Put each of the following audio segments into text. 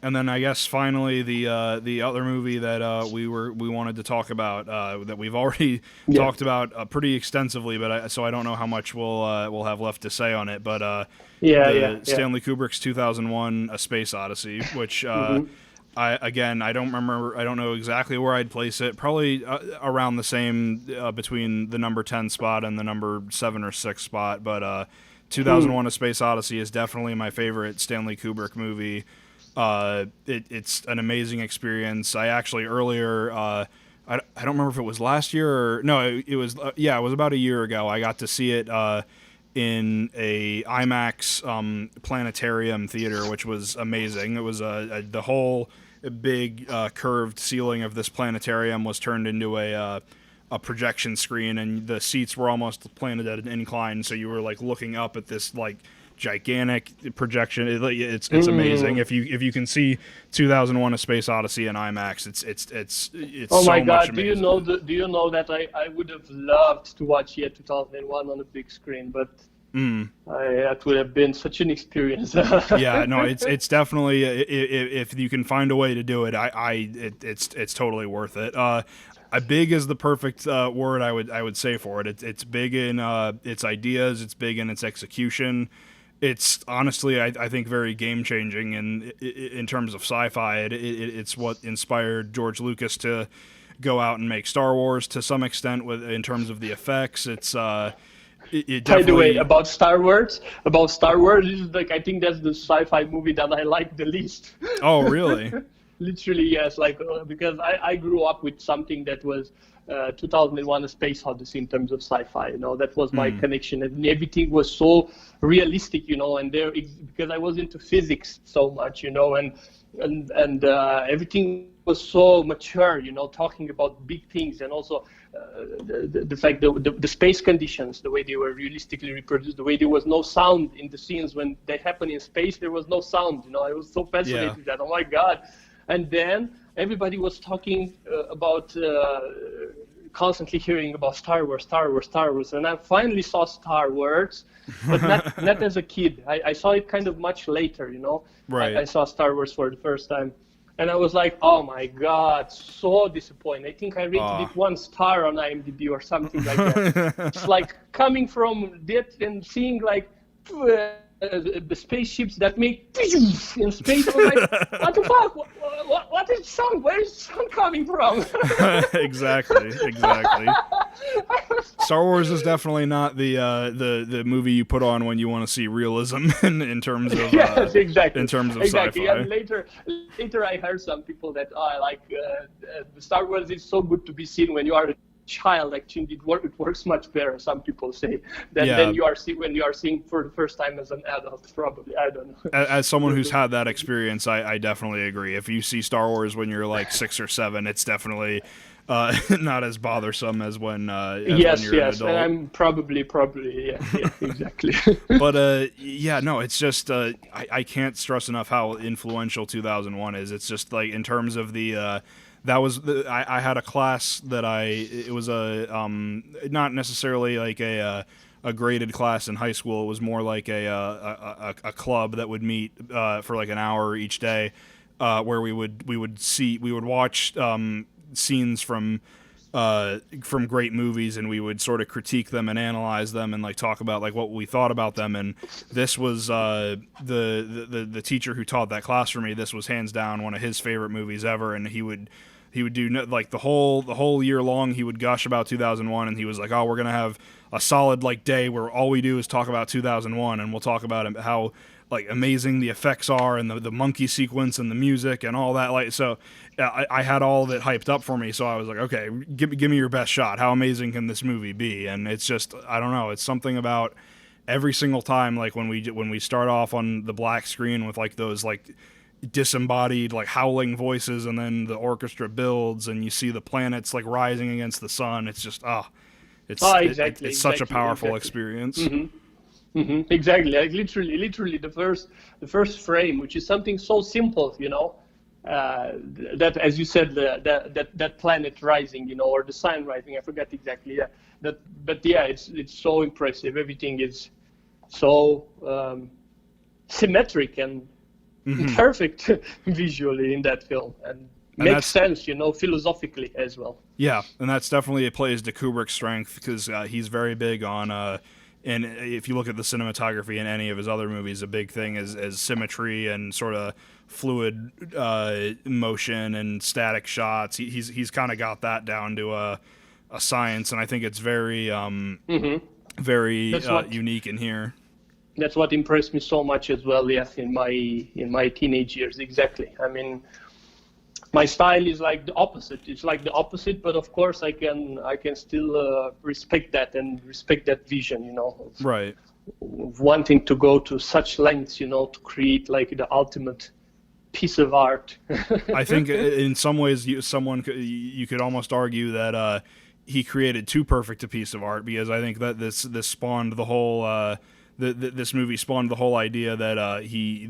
And then I guess finally the other movie that we wanted to talk about that we've already Yeah. talked about pretty extensively, but so I don't know how much we'll have left to say on it. But Yeah, yeah, the yeah. Stanley Kubrick's 2001: A Space Odyssey, which Hmm. I don't remember. I don't know exactly where I'd place it. Probably around the same between the number 10 spot and the number 7 or 6 spot. But 2001: A Space Odyssey is definitely my favorite Stanley Kubrick movie. It's an amazing experience. I actually earlier, I don't remember if it was last year or no, it was yeah, it was about a year ago. I got to see it in a IMAX planetarium theater, which was amazing. It was the whole big curved ceiling of this planetarium was turned into a projection screen, and the seats were almost planted at an incline, so you were like looking up at this like gigantic projection. It's amazing. If you can see 2001: A Space Odyssey in IMAX, it's Oh my so much God! Do amazing. you know that I would have loved to watch Year 2001 on a big screen, but that would have been such an experience. Yeah, no, it's definitely if you can find a way to do it, it's totally worth it. Big is the perfect word I would say for it. It's big in its ideas. It's big in its execution. It's honestly, I think, very game changing in terms of sci-fi. It's what inspired George Lucas to go out and make Star Wars to some extent in terms of the effects. It By the way, definitely. about Star Wars, this is like I think that's the sci-fi movie that I like the least. Oh, really? Literally, yes, like because I grew up with something that was 2001: A Space Odyssey in terms of sci-fi. You know, that was my connection, and everything was so realistic. You know, and there because I was into physics so much. You know, and everything was so mature. You know, talking about big things, and also the fact the space conditions, the way they were realistically reproduced, the way there was no sound in the scenes when they happen in space, there was no sound. You know, I was so fascinated Yeah. with that. Oh my God. And then everybody was talking about constantly hearing about Star Wars, Star Wars, Star Wars. And I finally saw Star Wars, but not as a kid. I saw it kind of much later, you know. Right. I saw Star Wars for the first time. And I was like, oh my God, so disappointed. I think I rated it 1 star on IMDb or something like that. It's like coming from that and seeing like the spaceships that make in space. I was like, what the fuck? What is sound? Where is sound coming from? Exactly. Star Wars is definitely not the movie you put on when you want to see realism in terms of Yes, exactly. in terms of Exactly. sci-fi. And later I heard some people that Star Wars is so good to be seen when you are a child. Actually, it works much better. Some people say than Yeah. when you are seeing for the first time as an adult. Probably, I don't know. As someone who's had that experience, I definitely agree. If you see Star Wars when you're like 6 or 7, it's definitely not as bothersome as when Yes, when you're an yes, and adult. I'm probably, yeah, exactly. But yeah, no, it's just I can't stress enough how influential 2001 is. It's just like in terms of the that was I had a class that it was a not necessarily like a graded class in high school. It was more like a club that would meet for like an hour each day, where we would watch scenes from great movies, and we would sort of critique them and analyze them and like talk about like what we thought about them. And this was the teacher who taught that class for me. This was hands down one of his favorite movies ever, and he would do like the whole year long he would gush about 2001, and he was like, oh, we're gonna have a solid like day where all we do is talk about 2001, and we'll talk about how like amazing the effects are and the monkey sequence and the music and all that. Like, so I had all of it hyped up for me, so I was like, okay, give me your best shot. How amazing can this movie be? And it's just, I don't know, it's something about every single time, like when we start off on the black screen with like those like disembodied like howling voices, and then the orchestra builds and you see the planets like rising against the sun. It's just Exactly, it's such a powerful exactly. experience. Exactly, like literally the first frame, which is something so simple, you know, that as you said, that planet rising, you know, or the sun rising. I forgot exactly. Yeah, but yeah, it's so impressive. Everything is so symmetric and perfect visually in that film, and makes sense, philosophically as well. Yeah, and that's definitely, it plays to Kubrick's strength, because he's very big on, and if you look at the cinematography in any of his other movies, a big thing is symmetry and sort of fluid motion and static shots. He's kind of got that down to a science, and I think it's very unique in here. That's what impressed me so much as well. Yes, in my teenage years, exactly. I mean, my style is like the opposite. It's like the opposite, but of course I can still respect that and respect that vision, right, of wanting to go to such lengths, to create like the ultimate piece of art. I think in some ways you could almost argue that he created too perfect a piece of art, because I think that this spawned the whole this movie spawned the whole idea that he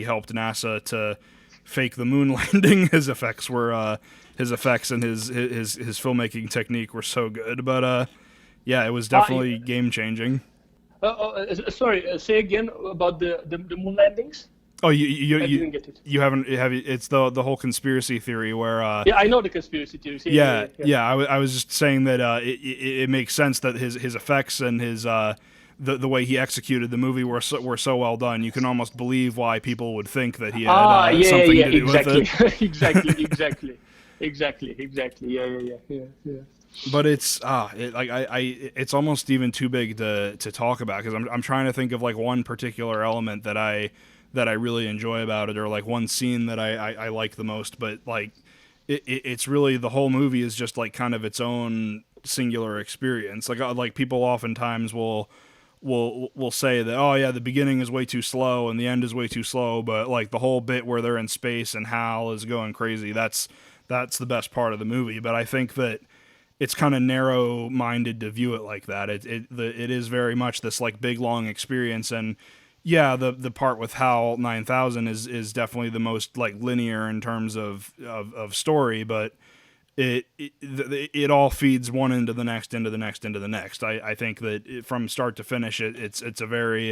helped NASA to fake the moon landing. His effects and his filmmaking technique were so good, but yeah, it was definitely game changing. Sorry, say again about the moon landings. Oh, I didn't get it. You haven't. It's the whole conspiracy theory where. Yeah, I know the conspiracy theories. Yeah. I was just saying that it makes sense that his effects and his the way he executed the movie were so well done. You can almost believe why people would think that he had something to do with it. exactly. Yeah. But it's it's almost even too big to talk about, because I'm trying to think of like one particular element that I really enjoy about it, or like one scene that I like the most. But like it's really, the whole movie is just like kind of its own singular experience. Like people oftentimes will say that, oh yeah, the beginning is way too slow and the end is way too slow, but like the whole bit where they're in space and Hal is going crazy, that's the best part of the movie. But I think that it's kind of narrow-minded to view it like that. It is very much this like big long experience, and yeah, the part with HAL 9000 is definitely the most like linear in terms of story, but it all feeds one into the next, into the next, into the next. I think that from start to finish, it's a very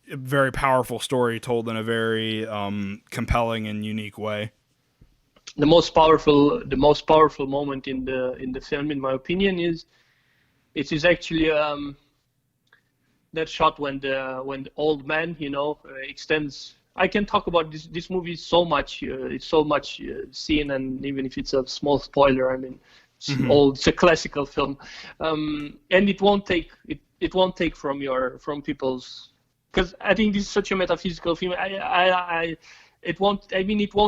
very powerful story told in a very compelling and unique way. The most powerful moment in the film, in my opinion, is actually that shot when the old man, extends. I can talk about this movie so much. It's so much seen, and even if it's a small spoiler, I mean, it's a classical film, and it won't take from people's, because I think this is such a metaphysical film. It won't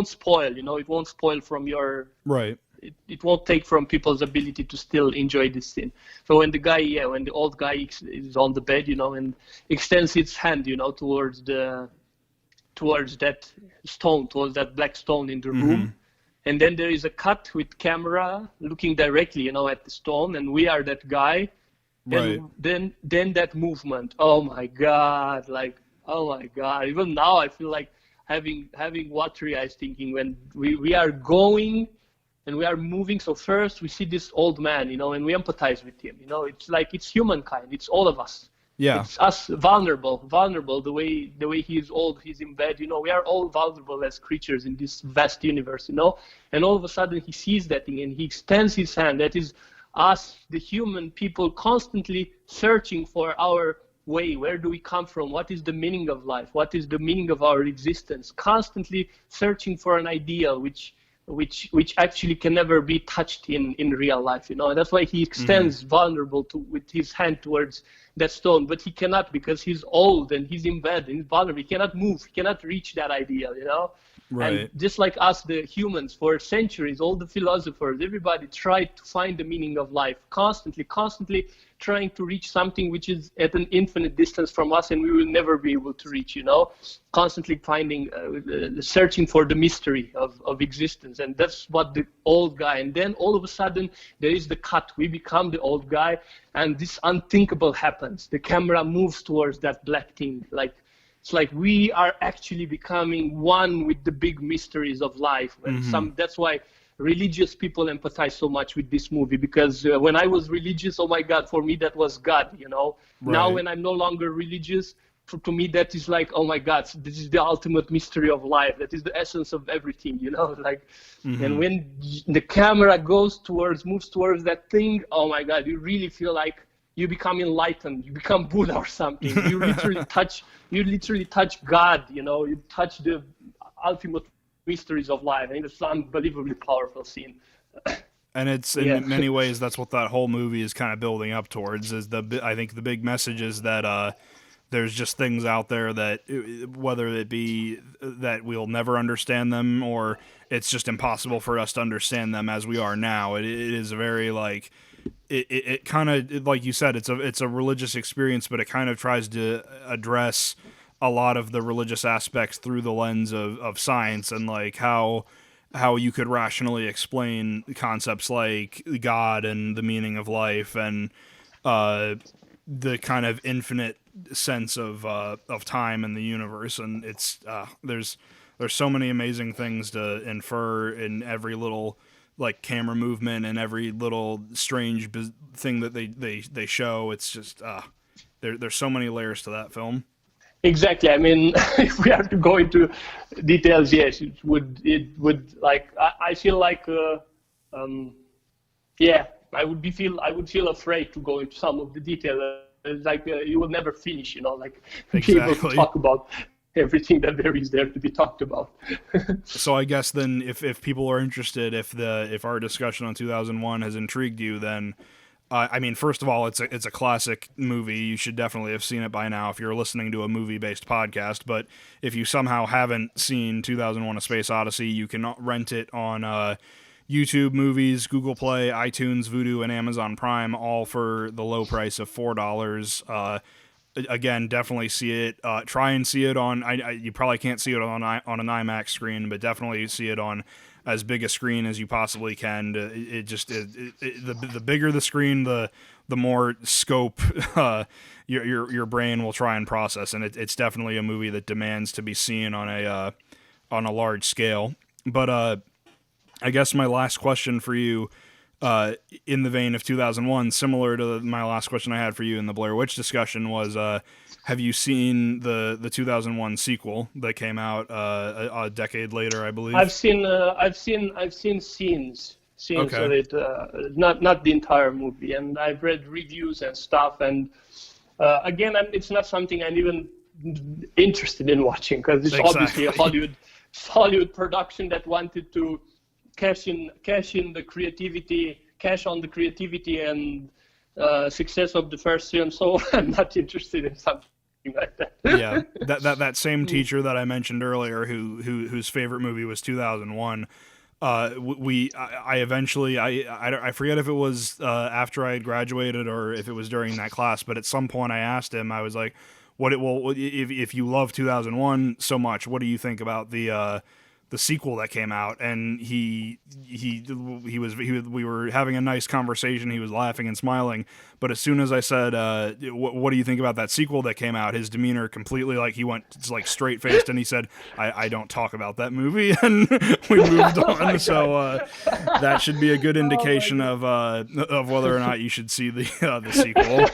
spoil. It won't spoil from your right. It won't take from people's ability to still enjoy this scene. So when the old guy is on the bed, and extends his hand, towards that stone, towards that black stone in the room, and then there is a cut with camera looking directly, at the stone, and we are that guy. Right. And then that movement. Oh my God! Even now I feel like having watery eyes, thinking when we are going and we are moving. So first we see this old man, and we empathize with him. It's like it's humankind. It's all of us. Yeah. It's us vulnerable. The way he is old, he's in bed. We are all vulnerable as creatures in this vast universe. And all of a sudden he sees that thing and he extends his hand. That is us, the human people, constantly searching for our way. Where do we come from? What is the meaning of life? What is the meaning of our existence? Constantly searching for an ideal which actually can never be touched in real life. That's why he extends vulnerable with his hand towards that stone, but he cannot, because he's old and he's in bed and he's vulnerable. He cannot move. He cannot reach that ideal. Right. And just like us, the humans, for centuries, all the philosophers, everybody tried to find the meaning of life, constantly trying to reach something which is at an infinite distance from us and we will never be able to reach, constantly finding, searching for the mystery of existence. And that's what the old guy, and then all of a sudden there is the cut. We become the old guy and this unthinkable happens. The camera moves towards that black thing. It's like we are actually becoming one with the big mysteries of life. And that's why religious people empathize so much with this movie, because when I was religious, oh my God, for me that was God, Right. Now when I'm no longer religious, to me, that is like, oh my God, this is the ultimate mystery of life. That is the essence of everything, like, and when the camera moves towards that thing, oh my God, you really feel like you become enlightened, you become Buddha or something. You literally touch God, you touch the ultimate mysteries of life. I think it's an unbelievably powerful scene. And it's in many ways that's what that whole movie is kind of building up towards. I think the big message is that there's just things out there that, whether it be that we'll never understand them or it's just impossible for us to understand them as we are now. It is a very like it kind of, like you said, it's a religious experience, but it kind of tries to address a lot of the religious aspects through the lens of science and like how you could rationally explain concepts like God and the meaning of life and the kind of infinite sense of time in the universe. And it's there's so many amazing things to infer in every little like camera movement and every little strange thing that they show. It's just there's so many layers to that film. Exactly. I mean, if we have to go into details, yes, it would like, I feel like, I would feel afraid to go into some of the details. It's like you will never finish, like exactly. Be able to talk about everything that there is there to be talked about. So I guess then, if people are interested, if our discussion on 2001 has intrigued you, then. I mean, first of all, it's a classic movie. You should definitely have seen it by now if you're listening to a movie-based podcast. But if you somehow haven't seen 2001: A Space Odyssey, you can rent it on YouTube Movies, Google Play, iTunes, Vudu, and Amazon Prime, all for the low price of $4. Again, definitely see it. Try and see it on. You probably can't see it on an IMAX screen, but definitely see it on as big a screen as you possibly can. The bigger the screen, the more scope your brain will try and process, and it's definitely a movie that demands to be seen on a large scale. But I guess my last question for you, in the vein of 2001, similar to my last question I had for you in the Blair Witch discussion, was have you seen the 2001 sequel that came out a decade later, I believe? I've seen scenes of it, not the entire movie, and I've read reviews and stuff. And again, it's not something I'm even interested in watching, because it's obviously a Hollywood production that wanted to cash on the creativity and success of the first film. So I'm not interested in something like that. Yeah, that same teacher that I mentioned earlier, whose favorite movie was 2001. I forget if it was after I had graduated or if it was during that class, but at some point I asked him, I was like, if you love 2001 so much, what do you think about the sequel that came out? And we were having a nice conversation. He was laughing and smiling, but as soon as I said, what do you think about that sequel that came out, his demeanor completely, like, he went like straight faced and he said, I don't talk about that movie. And we moved on. So that should be a good indication of whether or not you should see the sequel.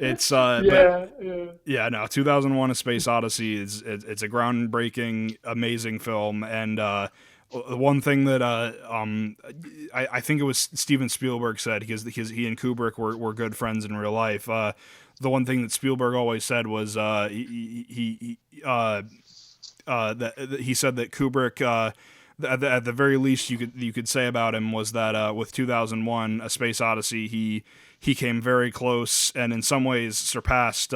It's 2001: A Space Odyssey it's a groundbreaking, amazing film. And one thing that I think it was Steven Spielberg said, because he and Kubrick were good friends in real life. The one thing that Spielberg always said was that he said that Kubrick, at the very least you could say about him, was that with 2001: A Space Odyssey, he came very close and in some ways surpassed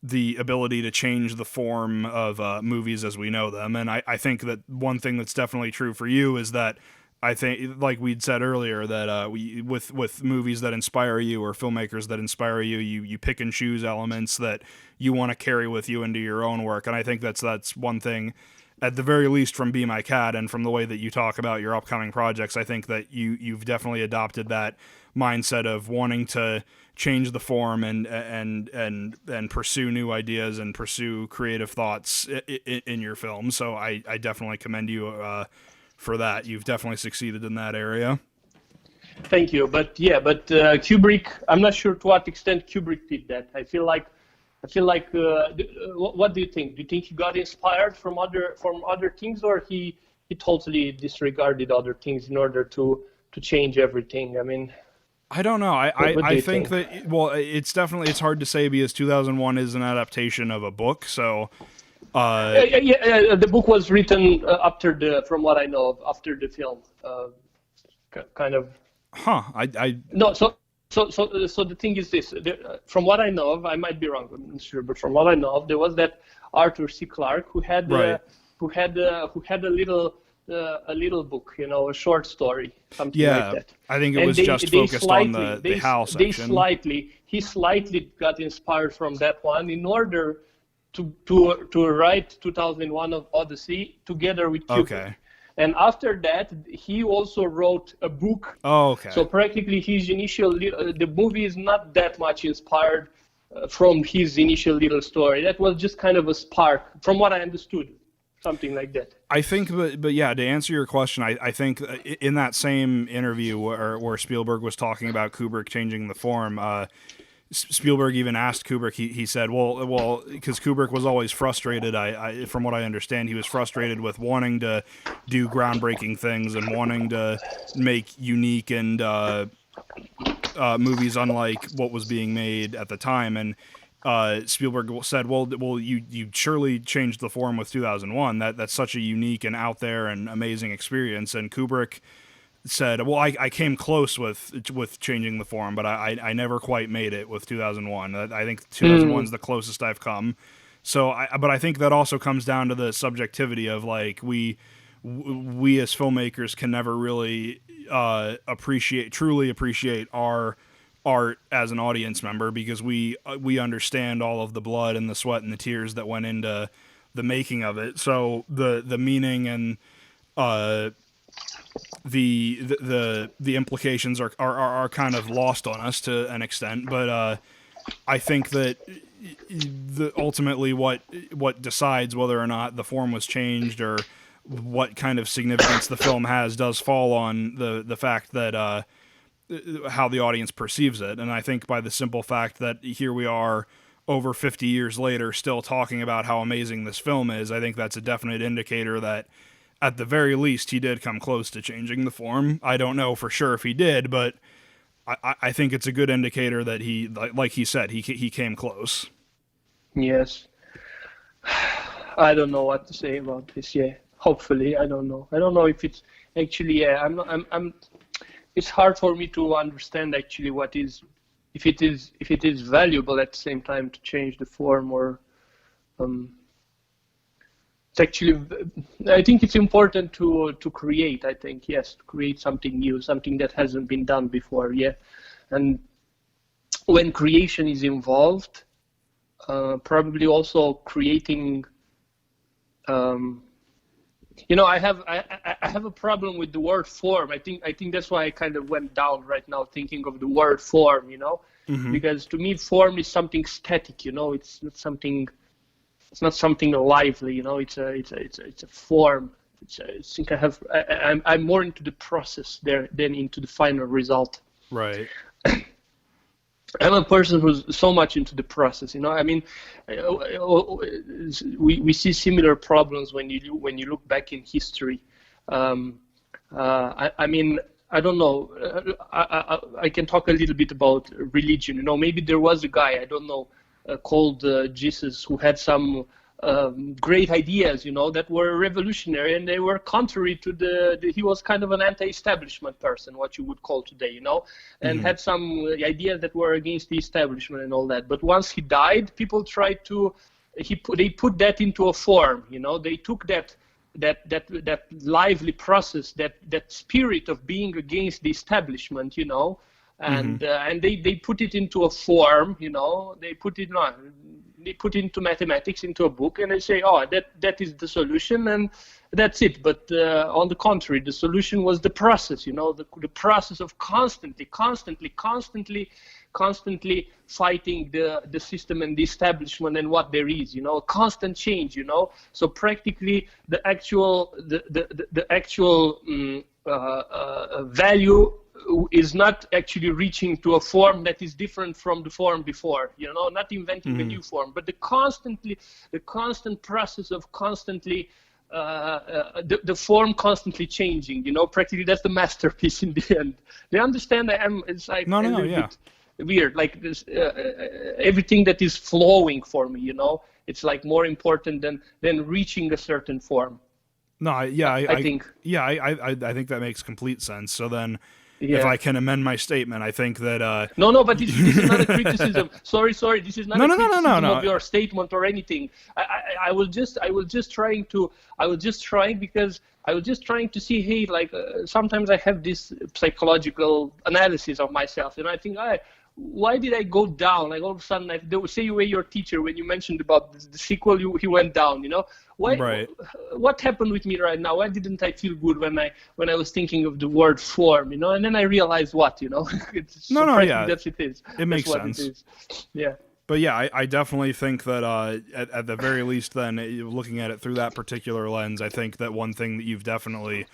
the ability to change the form of movies as we know them. And I think that one thing that's definitely true for you is that I think, like we'd said earlier, that with movies that inspire you or filmmakers that inspire you, you pick and choose elements that you want to carry with you into your own work. And I think that's one thing, at the very least, from Be My Cat and from the way that you talk about your upcoming projects. I think that you've definitely adopted that mindset of wanting to change the form and pursue new ideas and pursue creative thoughts in your film. So I definitely commend you for that. You've definitely succeeded in that area. Thank you. But Kubrick, I'm not sure to what extent Kubrick did that. I feel like I feel like, what do you think? Do you think he got inspired from other things, or he totally disregarded other things in order to change everything? I mean, I don't know. I think that, well, it's hard to say because 2001 is an adaptation of a book, so. The book was written from what I know of, after the film, kind of. Huh. No. So the thing is this. From what I know of, I might be wrong. I'm not sure, but from what I know of, there was that Arthur C. Clarke who had a little book, a short story, something like that. I think it was just focused on the Hal section. He slightly got inspired from that one in order to write 2001 of Odyssey together with Kubrick. Okay. And after that, he also wrote a book. Oh, okay. So practically the movie is not that much inspired from his initial little story. That was just kind of a spark, from what I understood, something like that. I think, but yeah, to answer your question, I think in that same interview where Spielberg was talking about Kubrick changing the form, Spielberg even asked Kubrick, he said, well, because Kubrick was always frustrated, from what I understand, he was frustrated with wanting to do groundbreaking things and wanting to make unique and movies unlike what was being made at the time. And Spielberg said, well, you surely changed the form with 2001. That's such a unique and out there and amazing experience. And Kubrick said, well, I came close with changing the form, but I never quite made it with 2001. I think 2001 is the closest I've come. So, but I think that also comes down to the subjectivity of like we as filmmakers can never really truly appreciate our art as an audience member because we understand all of the blood and the sweat and the tears that went into the making of it. So the meaning and the implications are kind of lost on us to an extent, but I think that ultimately what decides whether or not the form was changed or what kind of significance the film has does fall on the fact that how the audience perceives it. And I think by the simple fact that here we are over 50 years later still talking about how amazing this film is, I think that's a definite indicator that at the very least, he did come close to changing the form. I don't know for sure if he did, but I think it's a good indicator that he, like he said, he came close. Yes. I don't know what to say about this. Yeah. Hopefully, I don't know. I don't know if it's actually. Yeah. I'm. It's hard for me to understand actually what is, if it is valuable at the same time to change the form or. Actually, I think it's important to create. I think yes, to create something new, something that hasn't been done before. Yeah, and when creation is involved, probably also creating. I have a problem with the word form. I think that's why I kind of went down right now thinking of the word form. Because to me, form is something static. It's not something. It's not something lively, it's a form. I think I'm more into the process there than into the final result. Right. I'm a person who's so much into the process. I mean, we see similar problems when you look back in history. I mean, I don't know. I can talk a little bit about religion. Maybe there was a guy, I don't know, called Jesus, who had some great ideas, that were revolutionary, and they were contrary to he was kind of an anti-establishment person, what you would call today, and had some ideas that were against the establishment and all that. But once he died, people tried to, they put that into a form, they took that lively process, that spirit of being against the establishment, and they put it into a form, they put it into mathematics, into a book, and they say, oh, that is the solution, and that's it. But on the contrary, the solution was the process, the process of constantly fighting the system and the establishment and what there is, constant change, So practically the actual value is not actually reaching to a form that is different from the form before, not inventing a new form, but the constant process of constantly the form constantly changing, practically that's the masterpiece in the end. They understand it's like a little bit weird, like this, everything that is flowing for me, it's like more important than reaching a certain form. No, I think. Yeah, I think that makes complete sense. So then, if I can amend my statement, I think that. No, but this is not a criticism. Sorry, this is not a criticism of your statement or anything. I was just trying to see, hey, like sometimes I have this psychological analysis of myself, and I think, why did I go down? Like all of a sudden, they would say you were your teacher when you mentioned about the sequel, he went down. Why? Right. What happened with me right now? Why didn't I feel good when I was thinking of the word form? And then I realized what it's that's it is. It makes sense. It is. Yeah. But yeah, I definitely think that at the very least, then looking at it through that particular lens, I think that one thing that you've definitely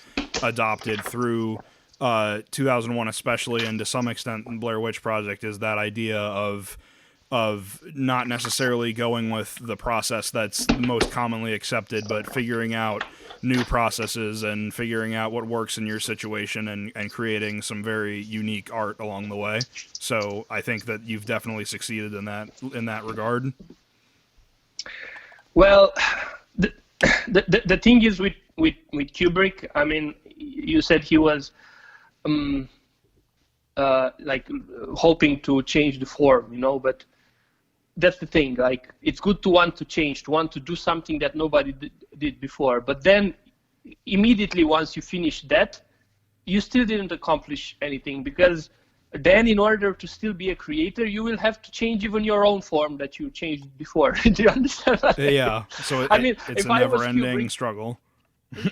adopted through 2001 especially, and to some extent in Blair Witch Project, is that idea of not necessarily going with the process that's most commonly accepted, but figuring out new processes and figuring out what works in your situation and creating some very unique art along the way. So I think that you've definitely succeeded in that regard. Well, the thing is with Kubrick, I mean, you said he was like hoping to change the form, but that's the thing. Like, it's good to want to change, to want to do something that nobody did before. But then immediately once you finish that, you still didn't accomplish anything, because then in order to still be a creator, you will have to change even your own form that you changed before. Do you understand? Yeah. So it's a never-ending struggle.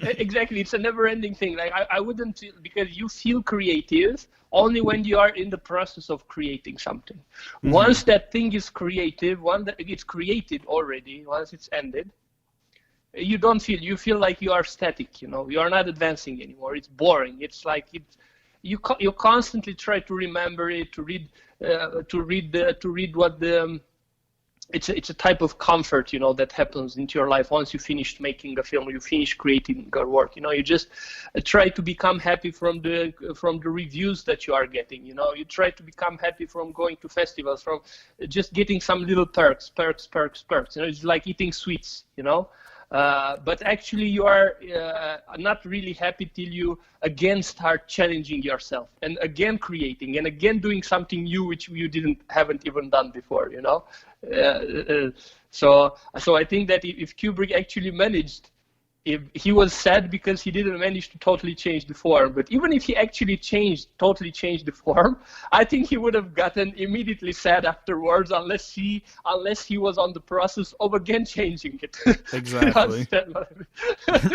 Exactly, it's a never-ending thing. Like I wouldn't, because you feel creative only when you are in the process of creating something. Mm-hmm. Once that thing is creative, once that it's created already, once it's ended, you don't feel. You feel like you are static. You are not advancing anymore. It's boring. It's like you constantly try to remember it, to read what the. It's a type of comfort, that happens into your life once you finish making a film, you finish creating your work. You just try to become happy from the reviews that you are getting. You try to become happy from going to festivals, from just getting some little perks. It's like eating sweets. But actually you are not really happy till you again start challenging yourself and again creating and again doing something new which you haven't even done before, So I think that if Kubrick actually managed, if he was sad because he didn't manage to totally change the form, but even if he actually totally changed the form, I think he would have gotten immediately sad afterwards, unless he was on the process of again changing it. Exactly.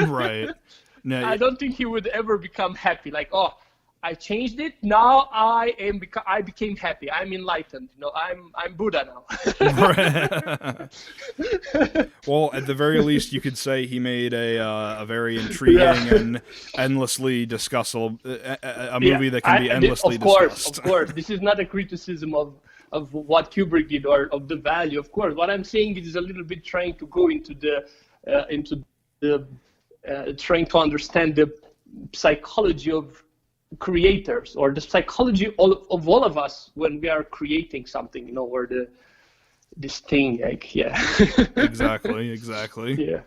Right. No, I don't think he would ever become happy. Like, oh, I changed it. Now I became happy. I'm enlightened. I'm Buddha now. Well, at the very least, you could say he made a very intriguing and endlessly discussable a movie that can be endlessly discussed. Of course, this is not a criticism of what Kubrick did or of the value. Of course, what I'm saying is a little bit trying to go into the trying to understand the psychology of creators, or the psychology of all of us when we are creating something, or this thing, like, yeah. Exactly. Yeah.